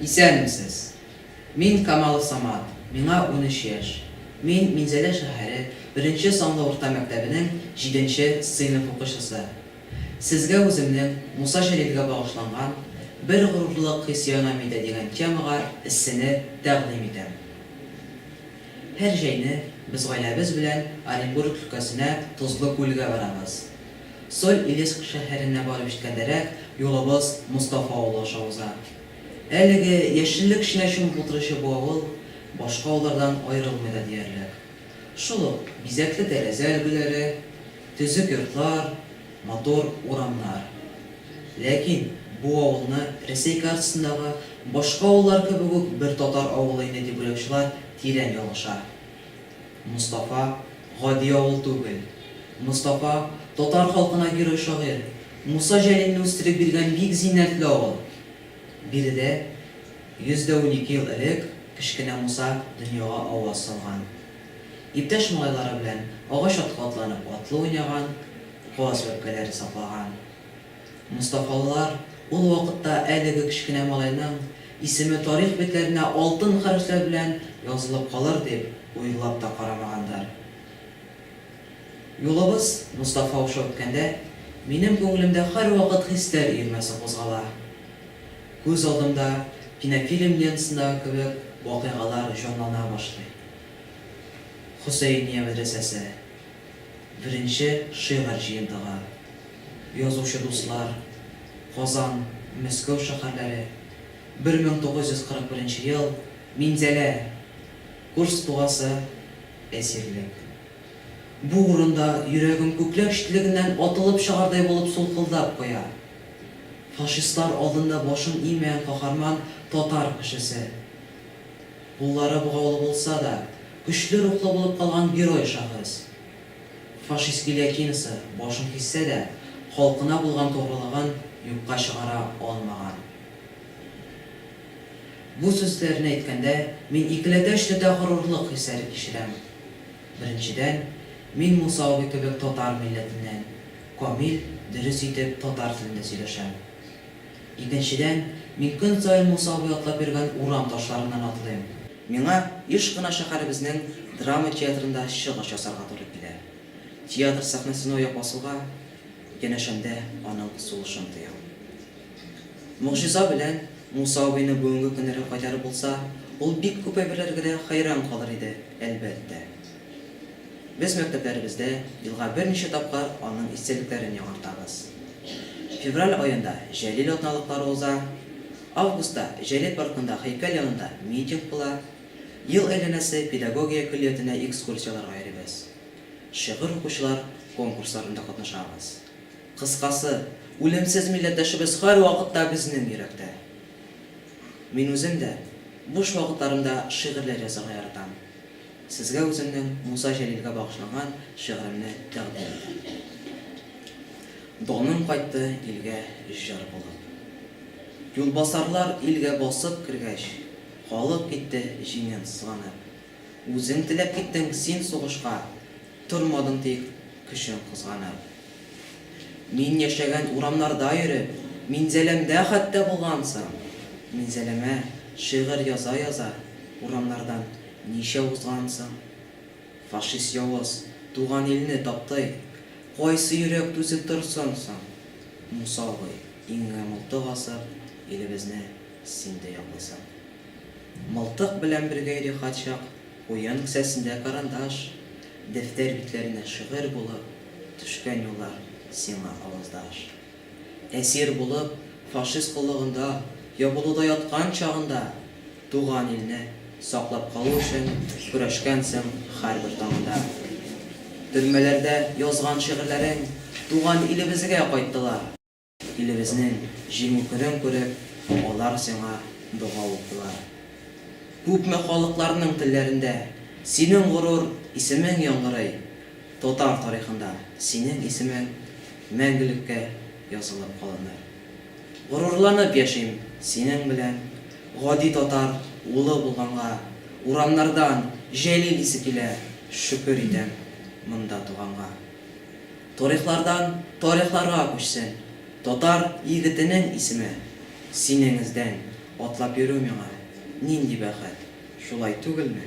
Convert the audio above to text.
Исәнмесез. Мин Камал Самат, миңа 13 яшь. Мин Минзәлә шәһәре 1-нче санлы урта мәктәбенең 7-нче сыйныф укучысы. Сезгә үземнең Муса Җәлилгә багышланган «Бер горурлык хисянам иде» дигән темага эссене тәкъдим итәм. Һәр җәйне без гаиләбез белән Оренбург өлкәсенә Тузлы күлгә барабыз. Соль-Илецк шәһәренә барып җиткәндәрәк юлыбыз Мустафа авылы аша уза. Әлеге яшеллек эченә чумып утыручы бу авыл башка авыллардан аерылмый да диярлек. Шул ук бизәкле тәрәзә өлгеләре, төзек йортлар, мотор урамнар. Ләкин бу авылны Рәсәй картасындагы башка авыллар кебек үк бер татар авылы иде дип уйлаучылар тирән ялгыша. Мустафа гади авыл түгел. Мустафа татар халкына герой шагыйрь, Муса Җәлилне үстереп биргән бик зиннәтле авыл. Биредә 112 ел элек кечкенә Муса дөньяга аваз салган. Иптәш малайлары белән агач атка атланып атлы уйнаган, каз бәбкәләре саклаган. Мустафалылар ул вакытта әлеге кечкенә малайның исеме тарих битләренә алтын хәрефләр белән язылып калыр дип уйлап та карамагандар. Юлыбыз Мустафа аша үткәндә минем күңелемдә һәрвакыт хисләр өермәсе кузгала. Күз алдымда кинофильм лентасындагы кебек вакыйгалар җанлана башлый. Хусейния мәдрәсәсе, 1-нче шигырь җыентыгы, язучы дуслар, Казан, Мәскәү шәһәрләре, 1941 ел, Минзәлә, Курск тугасы, әсирлек. Бу урында йөрәгем күкләр читлегеннән атылып чыгардай булып сулкылдап куя. Фашистлар алдында башын имәгән каһарман татар кешесе. Куллары бугаулы булса да, көчле рухлы булып калган герой шәхес. Фашист гильотинасы башын киссә дә, халкына булган тугрылыгын юкка чыгара алмаган. Бу сүзләрне әйткәндә мин икеләтәчле горурлык хисләре кичерәм. Беренчедән, мин Муса абый кебек татар милләтеннән, камил, дөрес итеп татар телендә сөйләшәм. Икенчедән, мин көн саен Муса абый атлап йөргән урам ташларыннан атлыйм. Миңа еш кына шәһәребезнең драма театрында чыгыш ясарга туры килә. Театр сәхнәсенә уяп басуга, янәшәмдә аның сулышын тоям. Могҗиза белән Муса абыйны бүгенге көннәргә кайтарып булса, ул бик күп әйберләргә дә хайран калыр иде, әлбәттә. Без мәктәпләребездә елга берничә тапкыр аның истәлекләрен яңартабыз. Февраль аенда Җәлил атналыклары уза, августта Җәлил паркында һәйкәл янында митинг була, ел әйләнәсе педагогия көллиятенә экскурсияларга йөрибез. Шигырь укучылар конкурсларында катнашабыз. Кыскасы, үлемсез милләттәшебез һәр вакытта безнең йөрәктә. Мин үзем дә буш вакытларымда шигырьләр язарга яратам. Сезгә үземнең Муса Җәлилгә багышланган шигыремне тәкъдим итәм. Доным кайтты илгә җыр булып. Юлбасарлар илгә басып кергәч, халык китте җиңен сызганып. Үзең теләп киттең син сугышка, тормадың тик көчең кызганып. Мин яшәгән урамнарда йөреп, Минзәләмдә хәтта булгансың. Минзәләмә шигырь яза-яза, урамнардан ничә узгансың. Фашист явыз туган илне тапты, кайсы йөрәк түзеп торсын соң. Муса абый, иңгә мылтык асып, илебезне син дә яклыйсың. Мылтык белән бергә йөри хатчак, уен кесәсендә карандаш, дәфтәр битләренә шигырь булып, төшкән юллар сиңа аваздаш. Әсир булып, фашист куллыгында, ябылуда яткан чагында, туган илне саклап калу өчен көрәшкәнсең һәрбер таңда. Төрмәләрдә язган шигырьләрең туган илебезгә кайттылар. Илебезнең җиңү көнен күреп, алар сиңа дуга укыйлар. Күпме халыкларның телләрендә синең горур исемең яңгырый. Татар тарихында синең исемең мәңгелеккә язылып калыныр. Горурланып яшим синең белән, гади татар улы булганга, урамнардан Җәлил исе килә, шөкер итәм монда туганга. Тарихлардан тарихларга күчсен, татар егетенең исеме, синеңездән atlap yürüyorum yana. Nindi bәхет. Şulay түгелме?